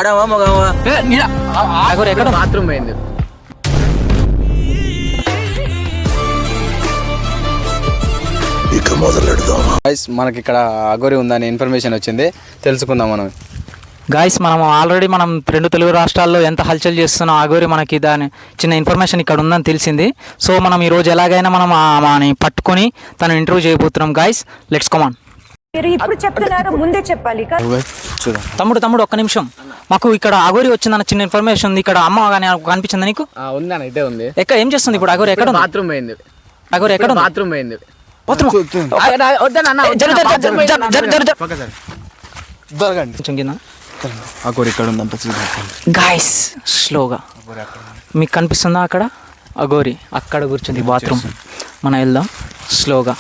ఆడవా మగవా ఎక్కడ బాత్రూమ్ పోయింది. మనకి ఇక్కడ అఘోరి ఉందని ఇన్ఫర్మేషన్ వచ్చింది, తెలుసుకుందాం మనం. గాయస్ ఆల్రెడీ మనం 2 తెలుగు రాష్ట్రాల్లో ఎంత హల్చల్ చేస్తున్నాం అఘోరి మనకి దాని చిన్న ఇన్ఫర్మేషన్ ఇక్కడ ఉందని తెలిసింది. సో మనం ఈరోజు ఎలాగైనా మనం ఆమెని పట్టుకొని తను ఇంటర్వ్యూ చేయబోతున్నాం. గాయస్ లెట్స్ కమాన్. ఇప్పుడు చెప్తున్నారు, ముందే చెప్పాలి. తమ్ముడు ఒక్క నిమిషం, మాకు ఇక్కడ అఘోరి వచ్చిందన్న చిన్న ఇన్ఫర్మేషన్ ఉంది. ఇక్కడ అమ్మ కానీ కనిపించింది నీకు? ఉందని ఇటే ఉంది. ఎక్కడ ఏం చేస్తుంది ఇప్పుడు అఘోరి? ఎక్కడ బాత్రూమ్ పోయింది. అఘోరి ఎక్కడ? బాత్రూమ్ పోయింది. అఘోరి ఇక్కడ ఉందంట. గాయస్ స్లోగా మీకు కనిపిస్తుందా అక్కడ అఘోరి? అక్కడ కూర్చుంది బాత్రూమ్. మనం వెళ్దాం స్లోగా.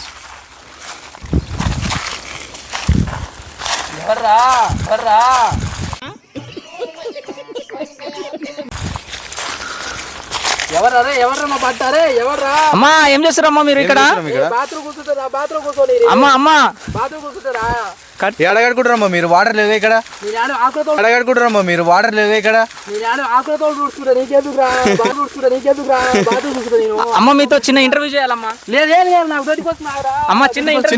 అమ్మా ఏం చేస్తారమ్మా మీరు ఇక్కడ? అమ్మా ఎడగడుకుంటారమ్మా మీరు? వాటర్ లేదా ఇక్కడ? ఎడగడుకుంటారమ్మా మీరు? వాటర్ లేదా ఇక్కడ? అమ్మ మీతో చిన్న ఇంటర్వ్యూ చేయాలమ్మా. అమ్మ చిన్న 2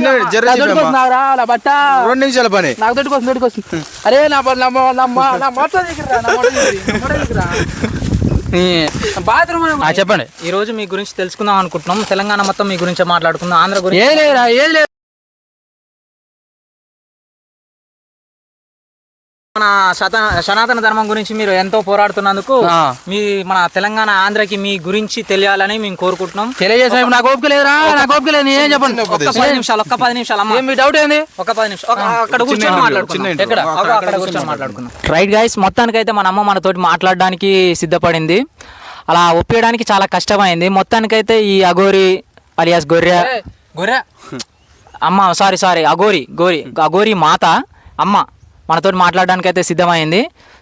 నిమిషాల పని. అరే చెప్పండి. ఈ రోజు మీ గురించి తెలుసుకుందాం అనుకుంటున్నాం. తెలంగాణ మొత్తం మీ గురించి మాట్లాడుకుందాం. ఆంధ్ర గురించి ఏది లేదు. మన సనాతన ధర్మం గురించి మీరు ఎంతో పోరాడుతున్నందుకు మన తెలంగాణ ఆంధ్రకి మీ గురించి తెలియాలని మేము కోరుకుంటున్నాం. తెలియజేసాం. నాకు ఓపిక లేదురా, నాకు ఓపిక లేదు. ఏం చెప్పండి. ఒక్క 10 నిమిషాలు అమ్మ. మీ డౌట్ ఏంది? ఒక 10 నిమిషాలు అక్కడ కూర్చొని మాట్లాడుకుందాం. రైట్ గైస్, మొత్తానికి అయితే మన అమ్మ మనతోటి మాట్లాడడానికి సిద్ధపడింది. అలా ఒప్పించడానికి చాలా కష్టమైంది. మొత్తానికైతే ఈ అఘోరి అలియాస్ గొర్రె అమ్మ సారీ అఘోరి మాత అమ్మ మనతోటి మాట్లాడడానికి అయితే సిద్ధమైంది.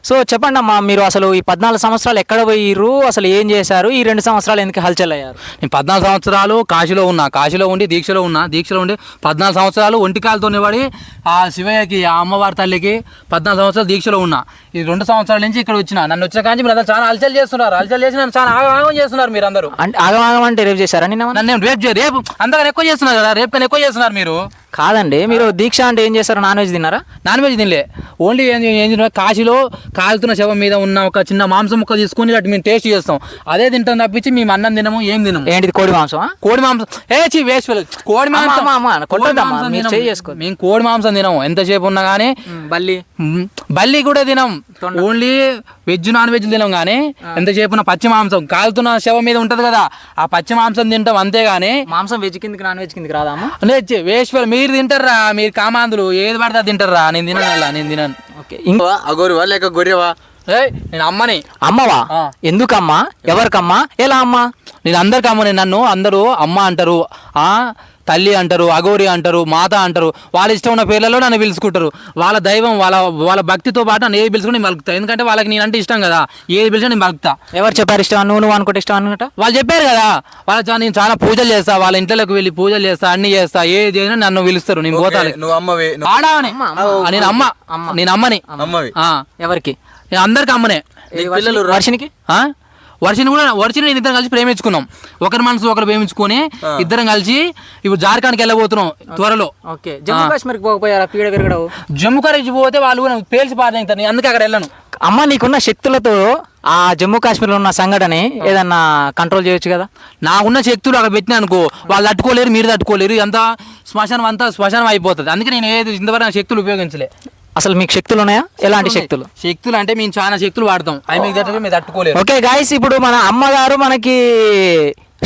సో చెప్పండి అమ్మా, మీరు అసలు ఈ 14 సంవత్సరాలు ఎక్కడ పోయిర్రు? అసలు ఏం చేశారు? ఈ 2 సంవత్సరాలు ఎందుకు హల్చల్ అయ్యారు? నేను 14 సంవత్సరాలు కాశీలో ఉండి దీక్షలో ఉండి 14 సంవత్సరాలు ఒంటికాలతో పడి ఆ శివయ్యకి, ఆ అమ్మవారి తల్లికి 14 సంవత్సరాలు దీక్షలో ఉన్నా. ఈ 2 సంవత్సరాల నుంచి ఇక్కడ వచ్చిన. నన్ను వచ్చిన కానీ మీరు అందరూ చాలా హల్చల్ చేస్తున్నారు. హల్చల్ చేసి నన్ను చాలా ఆగమాగం చేస్తున్నారు మీరు అందరూ. అంటే ఆగమాగం అంటే రేపు చేశారా? నన్ను రేపు అంతగా ఎక్కువ చేస్తున్నారు కదా. రేపు కన్నా ఎక్కువ చేస్తున్నారు మీరు. కాదండి, మీరు దీక్ష అంటే ఏం చేశారు? నాన్ వెజ్ తిన్నారా? నాన్ వెజ్ తినలే. ఓన్లీ ఏం కాశీలో కాలుతున్న శవం మీద ఉన్న ఒక చిన్న మాంసం ముక్క తీసుకొని అటు మేము టేస్ట్ చేస్తాం. అదే తింటాం తప్పించి మేము అన్నం తినము, ఏం తినము. ఏంటిది? కోడి మాంసం. కోడి మాంసం కోడి మాంసం మేము కోడి మాంసం తినము. ఎంతసేపు ఉన్నా కానీ. బల్లి కూడా తినం. ఓన్లీ వెజ్ నాన్ వెజ్ తినం. కానీ ఎంతసేపు ఉన్న పచ్చి మాంసం కాలుతున్న శవం మీద ఉంటది కదా, ఆ పచ్చి మాంసం తింటాం అంతేగాని. మాంసం వెజ్ కిందకి నాన్ వెజ్ కిందకి రాదా? వేశ్వరు మీరు తింటారా? మీరు కామాందులు ఏది పడితే తింటారా? నేను తినను. అఘోరివా లేక గొర్రెవా? నేను అమ్మని. అమ్మవా? ఎందుకమ్మా? ఎవరికమ్మా? ఎలా అమ్మా? నేను అందరికి అమ్మని. నన్ను అందరూ అమ్మ అంటారు, తల్లి అంటారు, అఘోరి అంటారు, మాత అంటారు. వాళ్ళ ఇష్టం ఉన్న పేర్లలో నన్ను పిలుచుకుంటారు. వాళ్ళ దైవం, వాళ్ళ భక్తితో పాటు నన్ను ఏది పిలుచుకుని నేను పలుకుతా. ఎందుకంటే వాళ్ళకి నేను అంటే ఇష్టం కదా. ఏది పిలిచినా నేను పలుకుతా. ఎవరు చెప్పారు ఇష్టం? నువ్వు అనుకుంటే ఇష్టం అనుకుంటా? వాళ్ళు చెప్పారు కదా. నేను చాలా పూజలు చేస్తా, వాళ్ళ ఇంట్లోకి వెళ్ళి పూజలు చేస్తా, అన్ని చేస్తా. ఏది చేసినా నన్ను పిలుస్తారు. నేను పోతాను. ఆడావని. నేను అమ్మని. ఎవరికి? నేను అందరికి అమ్మనే. వర్షినికి వర్షిని నేను ఇద్దరం కలిసి ప్రేమించుకున్నాం. ఒకరి మనసు ఒకరు ప్రేమించుకొని ఇద్దరం కలిసి ఇప్పుడు జార్ఖండ్కి వెళ్ళబోతున్నాం త్వరలో. జమ్మూ కాశ్మీర్కి పోకపోయారా? పీడ పెరగడవు. జమ్మూ కాశ్మీర్ పోతే వాళ్ళు పేల్చి పారేస్తారు. నేను అందుకే అక్కడ వెళ్ళను. అమ్మ, నీకున్న శక్తులతో ఆ జమ్మూ కాశ్మీర్లో ఉన్న సంఘటన ఏదన్నా కంట్రోల్ చేయొచ్చు కదా. నాకున్న శక్తులు అక్కడ పెట్టినా అనుకో, వాళ్ళు తట్టుకోలేరు, మీరు తట్టుకోలేరు. అంతా శ్మశానం అయిపోతుంది. అందుకే నేను ఏది ఇంతవరకు నా శక్తులు ఉపయోగించలే. అసలు మీకు శక్తులు ఉన్నాయా? ఎలాంటి శక్తులు? శక్తులు అంటే మేము చాలా శక్తులు వాడతాం. అవి మీకు తట్టుకోలేదు. ఓకే గాయస్, ఇప్పుడు మన అమ్మగారు మనకి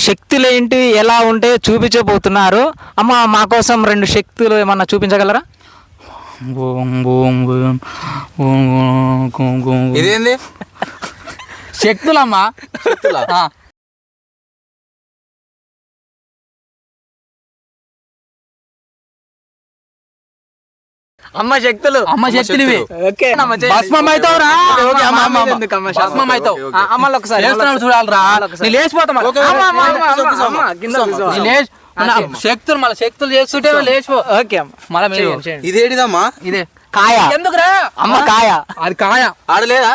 శక్తులు ఏంటి, ఎలా ఉంటే చూపించబోతున్నారు. అమ్మ, మా కోసం 2 శక్తులు ఏమన్నా చూపించగలరా? ఇదేంది? శక్తులమ్మా. అమ్మ శక్తులు ఇవి. భస్మం అవుతావురా. అమ్మలో ఒకసారి చూడాలరా. లేచిపోతాం. శక్తులు మళ్ళీ శక్తులు చేస్తుంటే లేచిపో. ఇదేంటిదమ్మా? ఇదే కాయ ఎందుకురా అమ్మ కాయ అది కాయ ఆడలేదా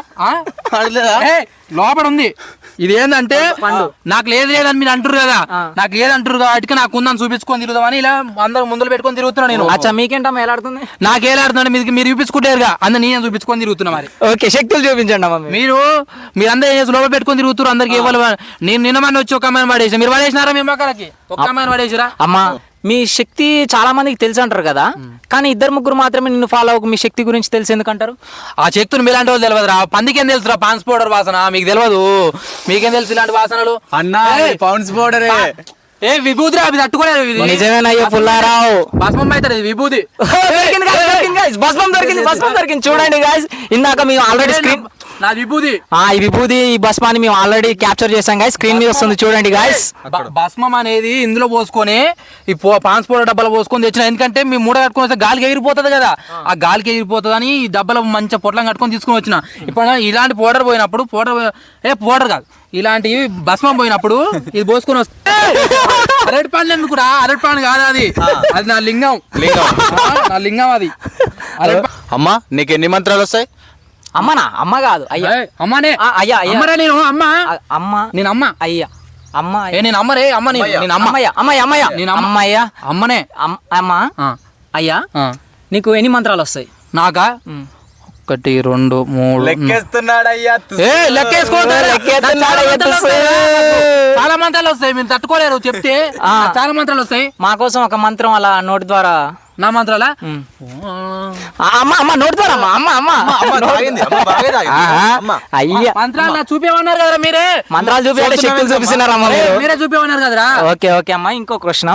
ఆడలేదా లోపల ఉంది. ఇది ఏంటంటే నాకు లేదని మీరు అంటారు కదా, నాకు లేదంటారు కాబట్టి నాకు ఉందని చూపించుకొని తిరుగుదామని ఇలా అందరూ ముందులు పెట్టుకొని తిరుగుతున్నా నేను. అచ్చా మీకేంటమ్మా ఎలా ఆడుతుంది? నాకు ఏలాడుతుందంటే మీరు చూపించుకుంటారుగా, అందరు నేను చూపించుకొని తిరుగుతున్నా. మరి ఓకే శక్తులు చూపించండి అమ్మ. మీరందరూ ఏం చేసి లోపల పెట్టుకొని తిరుగుతారు. అందరికి ఇవ్వాలి. నేను నిన్నమని వచ్చి ఒక అమ్మాయిని పడేసి మీరు పడేసినారా? మీ మొక్కలకి ఒక అమ్మాయిని పడేసిరా? అమ్మా మీ శక్తి చాలా మందికి తెలుసు అంటారు కదా, కానీ 2-3 మాత్రమే నిన్ను ఫాలో అవ్వకు. మీ శక్తి గురించి తెలిసి ఎందుకంటారు? ఆ శక్తులు మీలాంటి వాళ్ళు తెలియదురా. పందికేం తెలుసురా పాన్స్ పౌడర్ వాసన? మీకు తెలియదు. మీకేం తెలుసు ఇలాంటి వాసనలు? అన్నా పౌండ్స్ పౌడర్ ఏ విభూతిరా, అవి తట్టుకోలేదు. ఇది నిజమేనయ్యో పుల్లారావు. భస్మం అవుతారు ఇది విభూతి. భస్మం దొరికింది చూడండి గాయ్స్. ఇందాక మేము ఆల్రెడీ స్క్రీన్ నా విభూతి ఈ విభూతి ఈ భస్మాన్ని మేము ఆల్రెడీ క్యాప్చర్ చేసాం గాయ్స్. స్క్రీన్ మీద వస్తుంది చూడండి గాయ్స్. భస్మం అనేది ఇందులో పోసుకొని ఈ పాన్స్ పౌడర్ డబ్బాలో పోసుకొని తెచ్చిన. ఎందుకంటే మేము మూడ కట్టుకొని వస్తే గాలికి ఎగిరిపోతుంది కదా, ఆ గాలికి ఎగిరిపోతుంది అని ఈ డబ్బాలో మంచిగా పొట్లం కట్టుకొని తీసుకొని వచ్చిన. ఇప్పుడు ఇలాంటి పౌడర్ పోయినప్పుడు పౌడర్ కాదు, ఇలాంటివి భస్మం పోయినప్పుడు ఇది పోసుకొని వస్తే అరటి పండ్లు ఎందుకురా? అరటి పండు కాదు అది, అది నా లింగం. నా లింగం అది. అమ్మా నీకు ఎన్ని మంత్రాలు వస్తాయి? అమ్మనా? అమ్మ కాదు అయ్యా. అమ్మనే అయ్యా అమ్మరా? నేను అమ్మ అమ్మ నేను అమ్మ అయ్యా అమ్మ నేను అమ్మరే అమ్మ నేను అమ్మయ్య అమ్మయ్య అమ్మయ్య నేను అమ్మయ్య అమ్మనే అమ్మ అయ్యా. నీకు ఎన్ని మంత్రాలు వస్తాయి? నాకా 1 2 3 లెక్కేస్తున్నాడయ్యా. చాలా మంత్రాలు వస్తాయి, మీరు తట్టుకోలేరు చెప్తే. చాలా మంత్రాలు వస్తాయి. మా కోసం ఒక మంత్రం అలా నోటి ద్వారా. నా మంత్రాలా? అమ్మ అమ్మ నోటి ద్వారా. అయ్యా మంత్రాలు చూపేమన్నారు కదా మీరే. మంత్రాలు చూపే శక్తులు చూపిస్తున్నారు అమ్మ. మీరే చూపేమన్నారు కదరా. ఓకే ఓకే అమ్మ. ఇంకో క్వశ్చన్,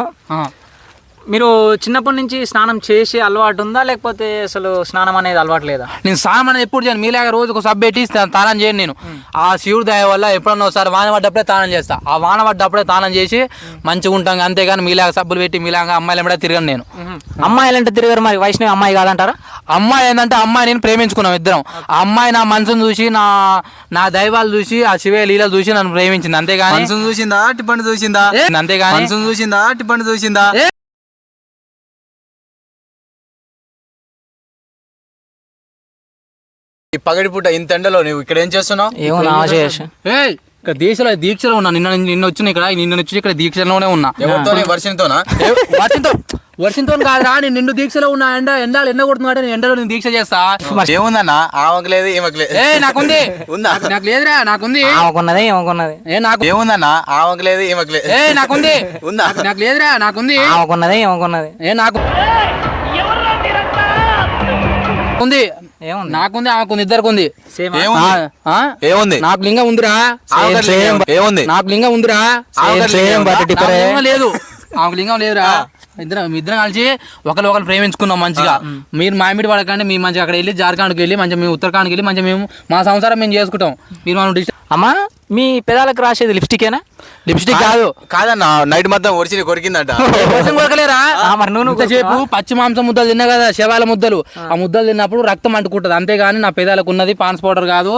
మీరు చిన్నప్పటి నుంచి స్నానం చేసి అలవాటు ఉందా, లేకపోతే అసలు స్నానం అనేది అలవాటు లేదా? నేను స్నానం అనేది ఎప్పుడు చేయను. మీలాగా రోజుకు సబ్బు పెట్టి స్నానం చేయను నేను. ఆ శివుడి దయ వల్ల ఎప్పుడన్నా ఒకసారి వాన పడ్డప్పుడే స్నానం చేస్తా. ఆ వాన పడ్డప్పుడే స్నానం చేసి మంచిగా ఉంటాం. అంతేగాని మీలాగా సబ్బులు పెట్టి మీలాగా అమ్మాయిలు కూడా తిరగను నేను. అమ్మాయిలు అంటే తిరగరు, మరి వైష్ణవి అమ్మాయి కాదంటారా? అమ్మాయి ఏంటంటే అమ్మాయి నేను ప్రేమించుకున్నాం ఇద్దరం. ఆ అమ్మాయి నా మనసును చూసి నా దైవాలు చూసి ఆ శివే లీలలు చూసి నన్ను ప్రేమించింది. అంతేగాని చూసిందా టిప్పండి చూసిందా? అంతేగాని చూసిందా టిప్పండి చూసిందా? పగటి పూట ఇంత ఎండలో నువ్వు ఇక్కడ ఏం చేస్తున్నావు? ఇక్కడ దీక్షలో ఉన్నా. నిన్న వచ్చిన ఇక్కడ దీక్షలోనే ఉన్నా. వర్షంతో కాదురా, నేను నిన్ను దీక్షలో ఉన్నా. ఎండాలు ఎండ కొడుతున్నా, నేను ఎండలో నేను దీక్ష చేస్తా. ఏముందన్నా? ఆమెకు లేదు ఈమెకు లేదు. నాకుంది. నాకు లేదురా, నాకుంది. ఆమెకున్నది ఏమకున్నది? ఏముందన్నా? ఆమెకు లేదు ఈమెకు లేదు. నాకుంది. నాకు లేదురా, నాకుంది. ఆమెకున్నది ఏమకున్నది? నాకు ఉంది. నాకుంది, ఆమెకుంది, ఇద్దరికి ఉంది. ఏముంది? నాకు లింగం ఉందిరా. ఏముంది? నాకు లింగం ఉందిరా. లేదు, ఆమెకు లింగం లేదురా. ఇద్దరం కలిసి ఒకరు ప్రేమించుకున్నాం మంచిగా. మీరు మామిడి పడకండి, మేము మంచిగా అక్కడ వెళ్ళి జార్ఖండ్కి వెళ్ళి మంచిగా మేము ఉత్తరాఖండ్కి వెళ్ళి మంచిగా మేము మా సంసారం మేము చేసుకుంటాం. మీరు మనం అమ్మా మీ పెదాలకు రాసేది లిప్స్టికేనా? లిప్స్టిక్ కాదు. కాదన్నా, నైట్ మొత్తం ఒడిచి కొరికిందట. కొరకలేరా? చెప్పు పచ్చి మాంసం ముద్దలు తిన్నా కదా, శవాల ముద్దలు. ఆ ముద్దలు తిన్నప్పుడు రక్తం అంటుకుంటది. అంతేగాని నా పెదాలకు ఉన్నది పాన్స్ పౌడర్ కాదు.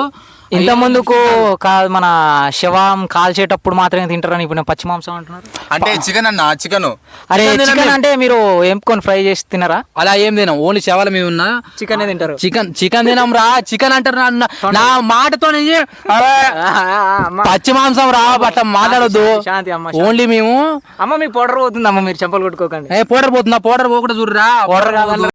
ఇంత ముందుకు మన శవం కాల్చేటప్పుడు మాత్రమే తింటారని ఇప్పుడు పచ్చి మాంసం అంటున్నారు. అంటే చికెన్ అన్న, చికెన్. అరే చికెన్ అంటే మీరు ఏంపుకొని ఫ్రై చేసి తినరా? అలా ఏం తినాం, ఓన్లీ శవాల మీద ఉన్న చికెన్ తింటారు. చికెన్ తినాం రా. చికెన్ అంటారు నా మాటతో. పచ్చి మాంసం రా బట్ట మాట్లాడొద్దు. శాంతి అమ్మ. ఓన్లీ మేము. అమ్మ మీకు పౌడర్ పోతుంది అమ్మ, మీరు చెంపలు కొట్టుకోకండి. పౌడర్ పోతుందా? పౌడర్ పోకుండా చూడరా. పౌడర్ కాదు.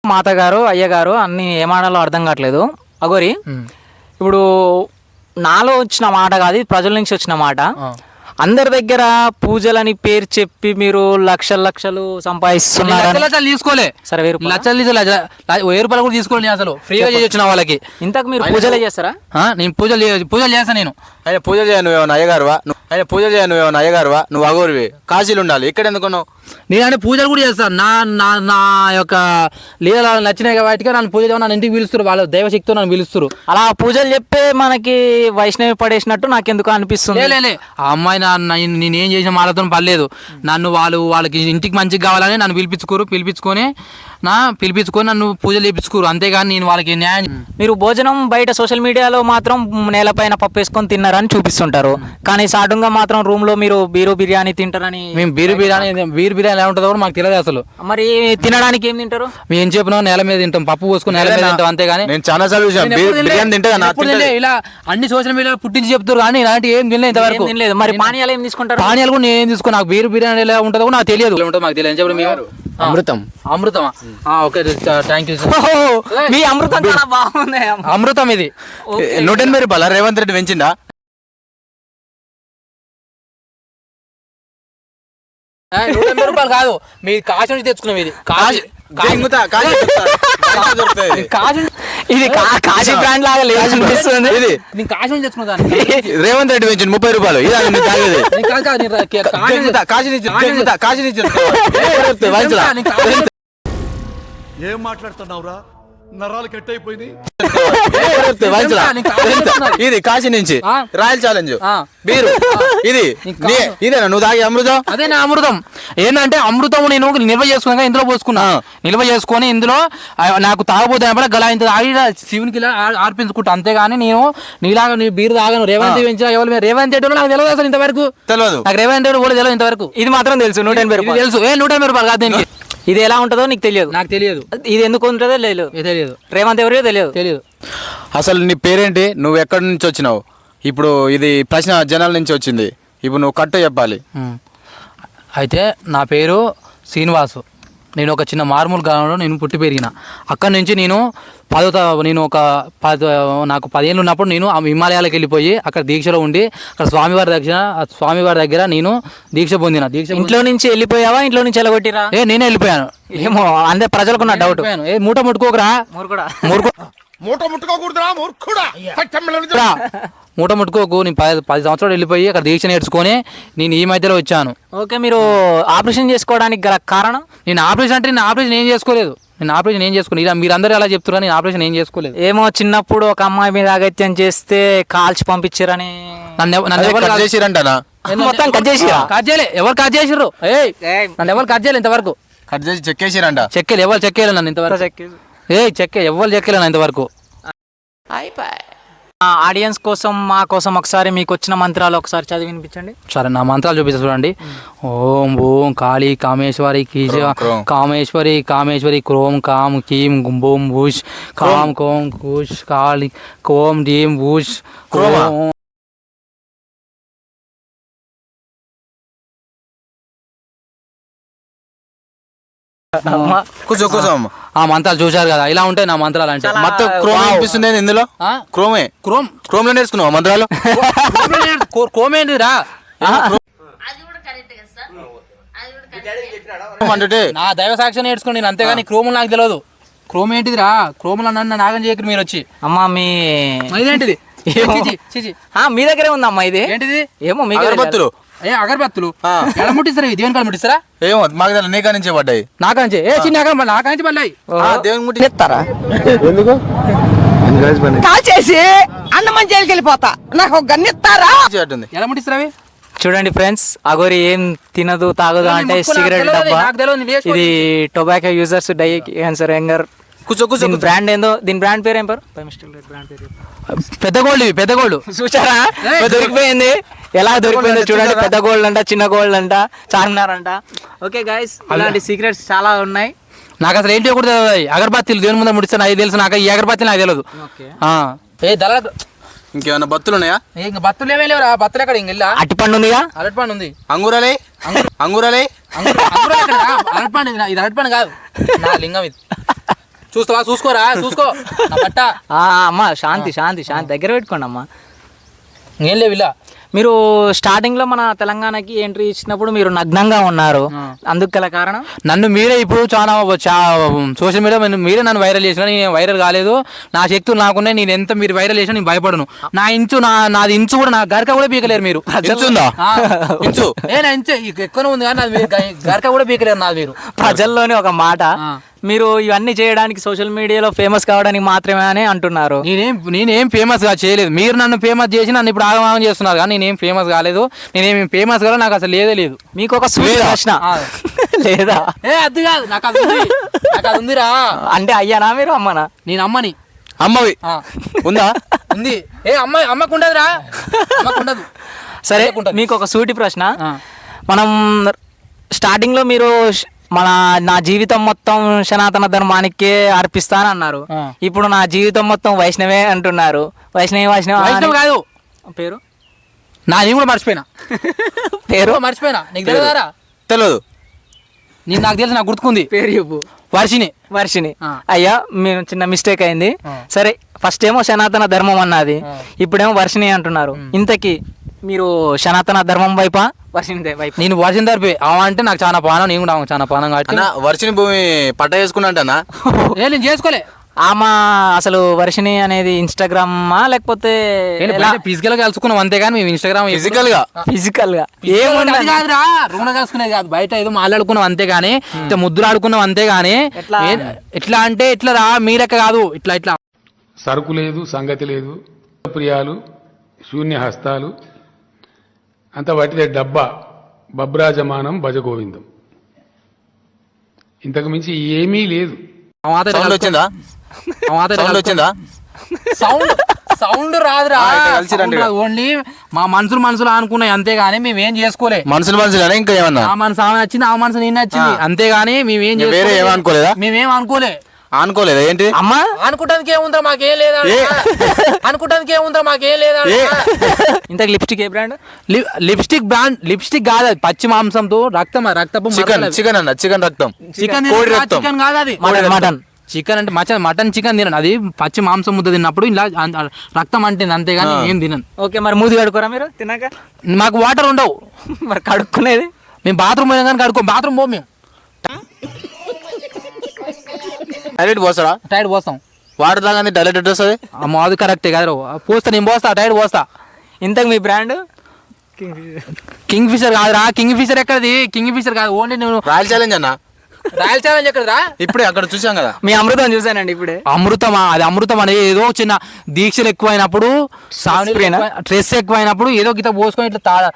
మాతగారు అయ్యగారు అన్ని ఏమాడాలో అర్థం కావట్లేదు. అగోరి ఇప్పుడు నాలో వచ్చిన మాట కాదు, ప్రజల నుంచి వచ్చిన మాట. అందరి దగ్గర పూజలని పేరు చెప్పి మీరు లక్షలు సంపాదిస్తున్నారు. తీసుకోలే సరే, లక్షలు 1000 రూపాయలు కూడా తీసుకోండి. అసలు ఫ్రీగా చేసి వచ్చిన వాళ్ళకి. ఇంతకు మీరు పూజలే చేస్తారా? నేను పూజలు చేస్తాను. నేను ఆయన పూజ చేయను ఏమన్నా అయ్యగారువా? నువ్వు అగోరివి కాశీలు ఉండాలి, ఇక్కడ ఎందుకున్నావు? నేనంటే పూజలు కూడా చేస్తాను. నా యొక్క లీలలు నచ్చినాయి కాబట్టి నన్ను పూజ నన్ను ఇంటికి పిలుస్తారు. వాళ్ళ దైవశక్తితో నన్ను పిలుస్తారు. అలా పూజలు చెప్పే మనకి వైష్ణవి పడేసినట్టు నాకెందుకు అనిపిస్తుంది. లే ఆ అమ్మాయి నేనేం చేసిన వాళ్ళతో పర్లేదు. వాళ్ళకి ఇంటికి మంచిగా కావాలని నన్ను పిలిపించుకొని నా పిలిపించుకొని నన్ను పూజలు చేయించుకోరు, అంతేగాని నేను వాళ్ళకి న్యాయం. మీరు భోజనం బయట సోషల్ మీడియాలో మాత్రం నేలపైన పప్పు వేసుకొని తిన్నారని చూపిస్తుంటారు, కానీ సాడుగా మాత్రం రూమ్ లో మీరు బీరు బిర్యానీ తింటారని. మేము బీరు బిర్యానీ ఎలా ఉంటుందో కూడా మాకు తెలియదు అసలు. మరి తినడానికి ఏం తింటారు? మేము ఏం చెప్పినా నేల మీద తింటాం, పప్పు పోసుకొని నేల మీద తింటాం, అంతేగాని నేను చాలా సార్లు చూసాను బిర్యానీ తింటే ఇలా అన్ని సోషల్ మీడియా పుట్టించి చెప్తారు కానీ ఇలాంటి ఏం తినలేదు ఇంతవరకు. తినలేదు. మరి పానీయాలు ఏం తీసుకుంటారు? పానీయాలు కూడా నేను ఏం తీసుకో, నాకు బీరు బిర్యానీ ఎలా ఉంటుందో కూడా నాకు తెలియదు. మాకు తెలియదు చెప్పండి. మేము అమృతమా? Okay, thank you. మీ అమృతం చాలా బాగుంది. అమృతం ఇది 180 రూపాయల రేవంత్ రెడ్డి పెంచిందా? ₹180 కాదు, మీ కాశీ నుంచి తెచ్చుకున్నాం. ఇది ఇది కాశీ బ్రాండ్ లాగా లేదు అనిపిస్తుంది. ఇది నేను కాశీ నుంచి తెచ్చుకున్నా. రేవంత్ రెడ్డి పెంచింది ₹30. ఇది తాగేది కాశీ నుంచి ఏం మాట్లాడుతున్నావురా? నరాలు కట్ అయిపోయింది. ఇది కాశీ నుంచి రాయల్ ఛాలెంజ్ బీరు. ఇది ఇదేనా నువ్వు తాగే అమృతం? అదే నా అమృతం. ఏంటంటే అమృతం నేను నిల్వ చేసుకున్నాక ఇందులో పోసుకున్నా. నిల్వ చేసుకొని ఇందులో నాకు తాగబోతున్నప్పుడు గలా ఇంత తాగి శివునికి ఇలా ఆర్పించుకుంటా, అంతేగాని నేను నీలాగా నీ బీరు తాగను. రేవంత్ పెంచిన ఎవరు? రేవంత్ రెడ్డి నాకు తెలియదు అసలు ఇంతవరకు. తెలియదు నాకు రేవంత్ రెడ్డి కూడా తెలియదు ఇంతవరకు. ఇది మాత్రం తెలుసు, ₹180 తెలుసు. ₹180 కాదు దీనికి. ఇది ఎలా ఉంటుందో నీకు తెలియదు. నాకు తెలియదు. ఇది ఎందుకు ఉంటుందో తెలియదు. రేవంత్ ఎవరో తెలియదు. అసలు నీ పేరేంటి? నువ్వు ఎక్కడి నుంచి వచ్చినావు? ఇప్పుడు ఇది ప్రశ్న జనాల నుంచి వచ్చింది. ఇప్పుడు నువ్వు కట్టు చెప్పాలి. అయితే నా పేరు శ్రీనివాసు. నేను ఒక చిన్న మార్మూల్ గ్రామంలో నేను పుట్టి పెరిగిన. అక్కడి నుంచి నేను నాకు 10 ఏళ్ళు ఉన్నప్పుడు నేను ఆ హిమాలయాలకు వెళ్ళిపోయి అక్కడ దీక్షలో ఉండి అక్కడ స్వామివారి దగ్గర నేను దీక్ష పొందిన. ఇంట్లో నుంచి వెళ్ళిపోయావా? ఇంట్లో నుంచి వెళ్ళగొట్టిరా? నేనే వెళ్ళిపోయాను. ఏమో అందే ప్రజలకు డౌట్. మూట ముట్టుకోకరా, మూట ముట్టుకోకూడదురా మూర్ఖుడా. మూట ముట్టుకోకు. నేను 10 సంవత్సరాలు వెళ్ళిపోయి అక్కడ దీక్ష నేర్చుకొని నేను ఈ మధ్యలో వచ్చాను. ఓకే, మీరు ఆపరేషన్ చేసుకోవడానికి గల కారణం? నేను ఆపరేషన్ ఏం చేసుకోలేదు. ఇలా మీరందరూ ఎలా చెప్తున్నారు? నేను ఆపరేషన్ ఏం చేసుకోలేదు. ఏమో చిన్నప్పుడు ఒక అమ్మాయి మీద అగత్యం చేస్తే కాల్చి పంపించారంట. మొత్తం కట్ చేసిరా? కట్ చేయలే. ఎవరు కట్ చేసిర్రు? నన్ను ఎవరు కట్ చేయలేదు ఇంతవరకు. కట్ చేసి చెక్కేసిరంట. చెక్కలు ఎవరు చెక్కలేదు నన్ను ఇంతవరకు. ఎవరు చెక్కలేదు ఇంతవరకు. ఆడియన్స్ కోసం మా కోసం ఒకసారి మీకు వచ్చిన మంత్రాలు ఒకసారి చదివి వినిపించండి. సరే, నా మంత్రాలు చూపిస్తా చూడండి. ఓం ఓం కాళీ కామేశ్వరి కీజ కామేశ్వరి క్రోం కామ్ కీం బోం భూష్ కామ్ కోం కూష్ కాళీ కోం డీం భూష్ కూర్చో ఆ మంత్రాలు చూశారు కదా, ఇలా ఉంటాయి నా మంత్రాలు. అంటే మొత్తం క్రోమ్ అనిపిస్తుంది ఇందులో. క్రోమ్ లో నేర్చుకున్నావు మంత్రాలు? క్రోమ్ ఏంటిరా? నా దైవ సాక్షి నేర్చుకోండి నేను, అంతేగాని క్రోములు నాకు తెలియదు. క్రోమ్ ఏంటిదిరా? క్రోములు నన్ను నాగం చేయకు మీరు వచ్చి. అమ్మా మీ ఇదేంటిది? మీ దగ్గరే ఉందమ్మా ఇది. ఏంటిది? ఏమో మీ అగరబత్తులు. అగరబత్తులు ఎలా ముట్టిస్తారా? దేవుని కాలు ముట్టిస్తారా? ఏమో మాకు తెలియదు. నీకా నుంచే పడ్డాయి. నాకంచే చిన్న నాకంచి పడ్డాయి. దేవుని ముట్టి కాల్చేసి అన్నమంచేకి వెళ్ళిపోతా. నాకు ఒక గన్నిస్తారా? ఎలా ముట్టిస్తారా? చూడండి ఫ్రెండ్స్, అగోరి ఏం తినదు తాగదు అంటే సిగరెట్ డబ్బా. ఇది tobacco users die cancer younger. దీని బ్రాండ్ ఏందో, దీని బ్రాండ్ పేరు ఏం పేరు? పెద్ద గోల్డ్ చూసారా? దొరికిపోయింది. ఎలా దొరికిపోయిందో చూడండి. పెద్ద గోల్డ్ అంట, చిన్న గోల్డ్ అంట, చార్మినార్ అంట. ఓకే గైస్, అలాంటి సీక్రెట్స్ చాలా ఉన్నాయి. నాకు అసలు ఏంటి కూడా తెలియదు. అగరబత్తీలు దేవుని ముందు ముడిస్తే నాకు తెలుసు. నాకు ఈ అగరబత్తి నాకు తెలియదు. ఇంకేమైనా బత్తులు ఉన్నాయా? ఇంకా బత్తులు ఏమీ లేవురా. బత్తులు ఎక్కడ? ఇంకా అరటిపండు ఉందిగా? అరటిపండు ఉంది. అంగురాలే అరటిపండు ఇది అరటిపండు కాదు, నా లింగం ఇది. చూసుకోరా చూసుకో నా బట్ట. అమ్మా శాంతి దగ్గర పెట్టుకోండి అమ్మా. ఏం లేవు ఇలా. మీరు స్టార్టింగ్ లో మన తెలంగాణకి ఎంట్రీ ఇచ్చినప్పుడు మీరు నగ్నంగా ఉన్నారు, అందుకు గల కారణం? నన్ను మీరే ఇప్పుడు చాలా సోషల్ మీడియా మీరే నన్ను వైరల్ చేసిన. నేను వైరల్ కాలేదు. నా శక్తులు నాకున్నాయి. నేను ఎంత మీరు వైరల్ చేసినా నేను భయపడను. నాది ఇంచు కూడా, నా గరక కూడా పీకలేరు మీరు. ఇంచు ఎక్కువ ఉంది కానీ నాది గరక కూడా పీకలేరు నాది మీరు. ప్రజల్లోని ఒక మాట, మీరు ఇవన్నీ చేయడానికి సోషల్ మీడియాలో ఫేమస్ కావడానికి మాత్రమే అని అంటున్నారు. నేనేం ఫేమస్ గా చేయలేదు. మీరు నన్ను ఫేమస్ చేసి నన్ను ఇప్పుడు ఆగమాగం చేస్తున్నారు కానీ నేనేం ఫేమస్ కాలేదు. నేనేం ఫేమస్ కాదు, నాకు అసలు లేదు. మీకు ఒక సూటి ప్రశ్న లేదా? అది కాదు, నాకు అది ఉందిరా. అంటే అయ్యానా మీరు అమ్మనా? నేను అమ్మని. అమ్మవి ఉందా? ఉంది. అమ్మకు ఉండదురా, అమ్మకు ఉండదు. సరే, మీకు ఒక సూటి ప్రశ్న. మనం స్టార్టింగ్ లో మీరు నా జీవితం మొత్తం సనాతన ధర్మానికే అర్పిస్తానన్నారు. ఇప్పుడు నా జీవితం మొత్తం వైష్ణవే అంటున్నారు. వైష్ణవ కాదు పేరు. నేను కూడా మర్చిపోయినా పేరు మర్చిపోయినా. నీకు తెలియదారా? తెలియదు. నాకు తెలుసు, నాకు గుర్తుకుంది. పేరు చెప్పు. వర్షిని. అయ్యా, మేము చిన్న మిస్టేక్ అయింది. సరే, ఫస్ట్ ఏమో సనాతన ధర్మం అన్నది, ఇప్పుడేమో వర్షిని అంటున్నారు. ఇంతకీ మీరు సనాతన ధర్మం వైపా వర్షిని వైపు? నేను వర్షిని తరపి అంటే నాకు చాలా పానం, నేను కూడా చాలా పానం కాబట్టి వర్షిని భూమి పట్ట చేసుకున్నా. నేను చేసుకోలే. ఆమె అసలు వర్షిని అనేది ఇన్స్టాగ్రామా లేకపోతే ఫిజికల్ గా కలుసుకున్నాం అంతేగాని మేము ఇన్స్టాగ్రామ్ ఫిజికల్ గా కాదురా, రుణ కలుసుకునేది కాదు. బయట ఏదో మాట్లాడుకున్నాం అంతేగాని, ముద్దులు ఆడుకున్నాం అంతేగాని. ఎట్లా అంటే ఇట్లా రా, మీరెక్క కాదు. ఇట్లా సరుకు లేదు, సంగతి లేదు, ప్రియాలు, శూన్య హస్తాలు, అంత వాటిదే డబ్బా, బబ్రాజమానం, భజగోవిందం. ఇంతకు మించి ఏమీ లేదు. వచ్చిందా? సౌండ్ రాదురా. ఓన్లీ మా మనుషులు అనుకున్నాయి అంతేగాని మేమేం చేసుకోలే. మనుషులు ఇంకా ఏమన్నా? ఆ మనసు ఆమె నచ్చింది, ఆ మనసు నేను నచ్చింది అంతేగాని మేమేం అనుకోలేదా? మేమేం అనుకోలేదా? ఏంటి అమ్మా, అనుకోవడానికి ఏముందా, మాకేం లేదా? అనుకోవడానికి ఏముందా, మాకేం లేదా? ఇంత లిప్స్టిక్ ఏ బ్రాండ్? లిప్స్టిక్ కాదు, అది పచ్చి మాంసంతో రక్తపు చికెన్ అన్న, చికెన్ రక్తం. చికెన్ కాదు, అది మటన్. చికెన్ అంటే మటన్ చికెన్ తినను. అది పచ్చి మాంసం ముద్ద తిన్నప్పుడు ఇలా రక్తం అంటే అంతేగాని ఏం తినను. ఓకే, మరి మూతి కడుకోరా మీరు తిన్నాక? మాకు వాటర్ ఉండవు. మరి కడుక్కునేది? మేము బాత్రూమ్ పోయినా కానీ కడుక్కో. బాత్రూమ్ పో, మేము టైర్డ్ పోస్తాం. వాటర్ తాగండి డైరెక్ట్ ఎట్ వస్తుంది. అది కరెక్టే కదా, పోస్తా. నేను పోస్తా, టైర్డ్ పోస్తా. ఇంతకు మీ బ్రాండ్ కింగ్ ఫిషర్ కాదురా. కింగ్ ఫిషర్ ఎక్కడది? కింగ్ ఫిషర్ కాదు, ఓన్లీ నేను రాయల్ ఛాలెంజ్ అన్న. రాయల్ ఛాలెంజ్ ఎక్కడరా? ఇప్పుడే అక్కడ చూసాం కదా. మీ అమృతం చూసానండి ఇప్పుడే. అమృతమా? అది అమృతం అనేది ఏదో చిన్న దీక్షలు ఎక్కువైనప్పుడు, స్ట్రెస్ ఎక్కువైనప్పుడు ఏదో గిత పోసుకొని ఇట్లా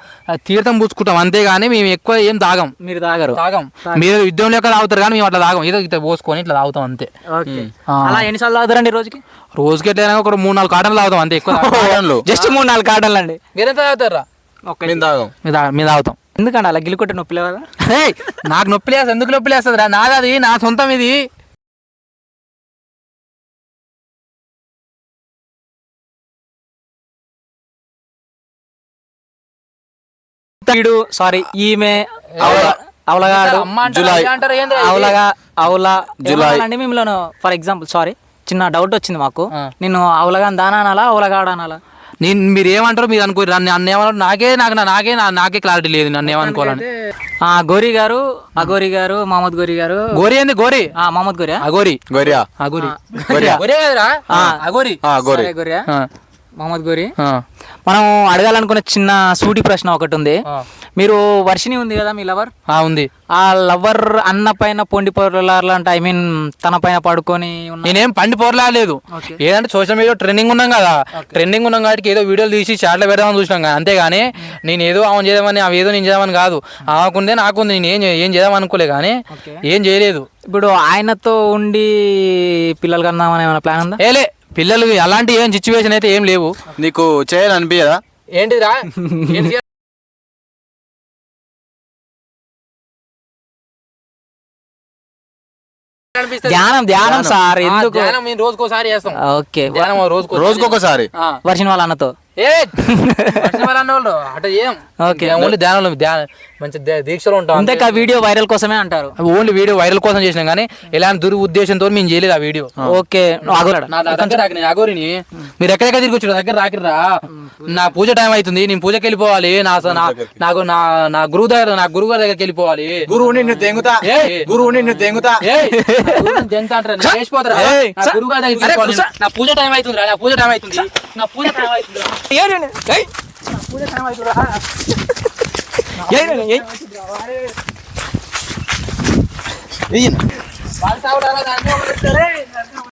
తీర్థం పూసుకుంటాం అంతేగాని మేము ఎక్కువ ఏం తాగం. మీరు తాగం. మీరు యుద్ధం లెక్క తాగుతారు కానీ మేము అట్లా తాగం. ఏదో గిత పోసుకొని ఇట్లా తాగుతాం అంతే. అలా ఎన్నిసార్లు తాగుతారండి రోజుకి? రోజుకి ఎట్లయినా ఒక 3-4 కాటన్లు తాగుతాం అంతే. ఎక్కువ జస్ట్ 3-4 కాటన్లు అండి. మీరెంత తాగుతారా? మేము తాగుతాం. ఎందుకండి అలా గిల్లుకొట్టే నొప్పి లేదా? నాకు నొప్పి లేస్తుంది. ఎందుకు నొప్పి లేస్తుంది రా? నాది నా సొంతం ఇది. సారీ, ఈమె అవలగాడు అండి. మిమ్మల్ని ఫర్ ఎగ్జాంపుల్, సారీ, చిన్న డౌట్ వచ్చింది మాకు. నేను అవలగా దానా అనాలా, అవలగాడు అనాలా? మీరు ఏమంటారు మీరు అనుకో. నన్ను ఏమన్నా నాకే క్లారిటీ లేదు నన్ను ఏమనుకోవాలని. గోరి గారు, అగోరి గారు, మహమ్మద్ గోరి గారు. గోరి ఏంది? గోరి మహమ్మద్ గోరియా? అగోరి మహమ్మద్ గోరి. మనం అడగాలనుకున్న చిన్న సూటి ప్రశ్న ఒకటి ఉంది. మీరు వర్షిని ఉంది కదా మీ లవర్? ఉంది. ఆ లవర్ అన్న పైన పొండి పొరలాలంటే, ఐ మీన్ తన పైన పడుకొని? నేనేం పండి పొరలాలేదు. ఏదంటే సోషల్ మీడియా ట్రెండింగ్ ఉన్నాం కదా, ట్రెండింగ్ ఉన్నాం కాబట్టి ఏదో వీడియోలు తీసి చాట్లో పెడదామని చూసినాం కదా అంతేగాని నేను ఏదో ఆమె చేద్దామని, అవి ఏదో నేను చేద్దామని కాదు. ఆమెకుందే నాకుంది, నేను ఏం చేద్దాం అనుకోలే కానీ ఏం చేయలేదు. ఇప్పుడు ఆయనతో ఉండి పిల్లలు కన్నామని ఏమైనా ప్లాన్ ఉందా? ఏలే, పిల్లలు అలాంటి ఏం సిచ్యువేషన్ అయితే ఏం లేవు. నీకు చేయాలనిపించదా? ఏంటిరా? ధ్యానం సార్, ఎందుకు? రోజుకోసారి చేస్తాం. ఓకే, రోజుకొకసారి వర్షం వాళ్ళ అన్నతో. ఓన్లీ ధ్యానంలో మంచి దీక్షలో ఉంటాం. అంతే, వీడియో వైరల్ కోసమే అంటారు. ఓన్లీ వీడియో వైరల్ కోసం చేసినాం కానీ ఎలాంటి ఉద్దేశంతో మేము చేయలేదు ఆ వీడియో. ఓకే, అగోరిని మీరు ఎక్కడెక్కడ తిరిగి వచ్చారు దగ్గర రాకిరా. నా పూజ టైం అవుతుంది, నేను పూజకి వెళ్ళిపోవాలి. నాకు నా గురువు గారి దగ్గరికి వెళ్ళిపోవాలి. గురువు నిన్ను తెంగుతా. గురువు గారి దగ్గర నా పూజ టైం అవుతుంది. నా పూజ టైం అవుతుంది.